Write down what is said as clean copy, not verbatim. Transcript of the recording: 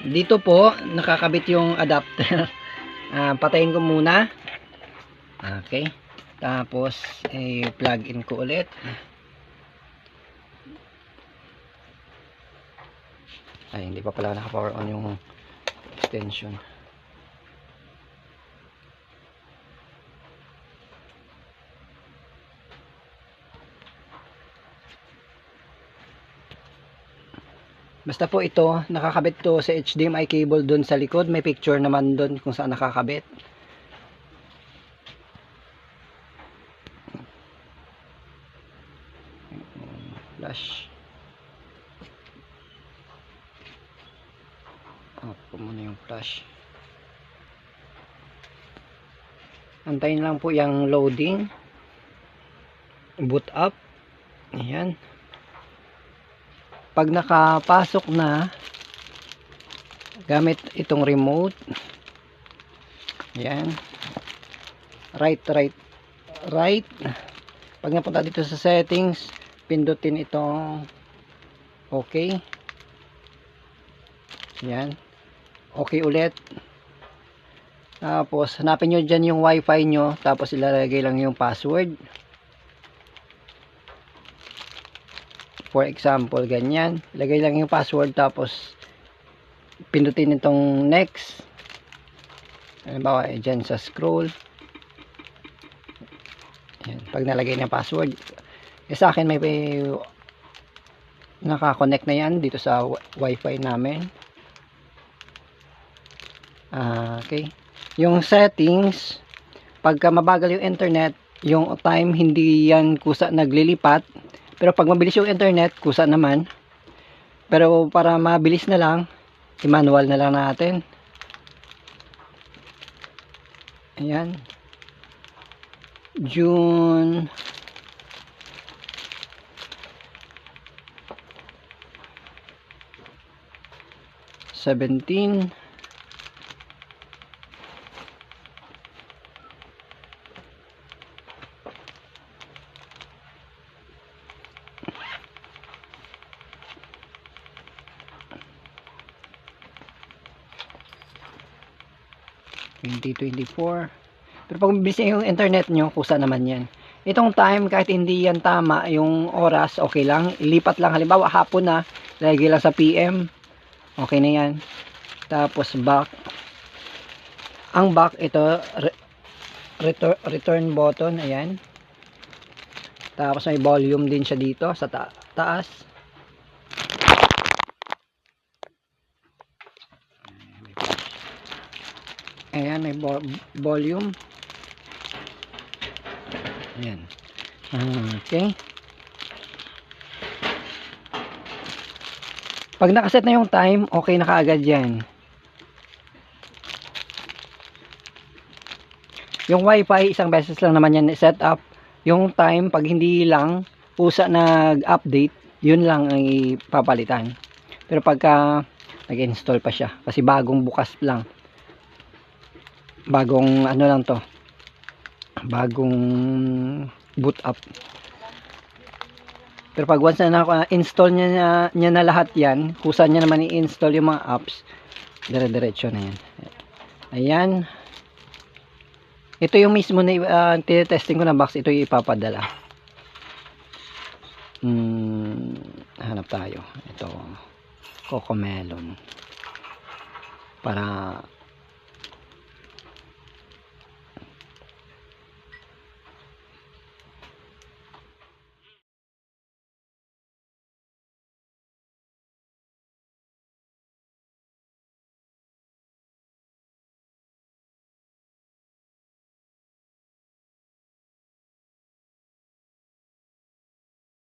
Dito po nakakabit yung adapter. Patayin ko muna. Okay. Tapos plug in ko ulit. Ay, hindi pa pala naka-power on yung extension. Basta po ito, nakakabit to sa HDMI cable dun sa likod. May picture naman dun kung saan nakakabit. Flash. Off ko muna yung flash. Antayin lang po yung loading. Boot up. Ayan. Pag nakapasok na, gamit itong remote. Ayan. Right. Pag napunta dito sa settings, pindutin itong okay. Ayan. Okay ulit. Tapos, hanapin nyo dyan yung wifi nyo. Tapos, ilalagay lang yung password. For example, ganyan. Ilagay lang yung password. Tapos, pindutin itong next. Halimbawa, dyan sa scroll. Ayan. Pag nalagay na password. Sa akin, may nakakonect na yan dito sa wifi namin. Okay. Yung settings, pagka mabagal yung internet, yung time hindi yan kusa naglilipat. Pero pag mabilis yung internet, kusa naman. Pero para mabilis na lang, i-manual na lang natin. Ayan. June 17. Pero pag mabilis yung internet nyo, kusa naman yan. Itong time, kahit hindi yan tama yung oras, okay lang. Ilipat lang, halimbawa hapon na, lagay lang sa PM, okay na yan. Tapos back. Ang back, ito return button, ayan. Tapos may volume din siya dito sa taas. Ayan, may volume. Ayan. Okay. Pag nakaset na yung time, okay na kaagad yan. Yung wifi, isang beses lang naman yan set up. Yung time, pag hindi lang, pusa nag-update, yun lang ay papalitan. Pero pagka nag-install pa siya, kasi bagong bukas lang. Bagong ano lang to. Bagong boot up. Pero pag once na install niya na lahat yan, kusa niya naman i-install yung mga apps, dire-diretso na yan. Ayan. Ito yung mismo na testing ko na box, ito yung ipapadala. Hanap tayo. Ito, Cocomelon. Para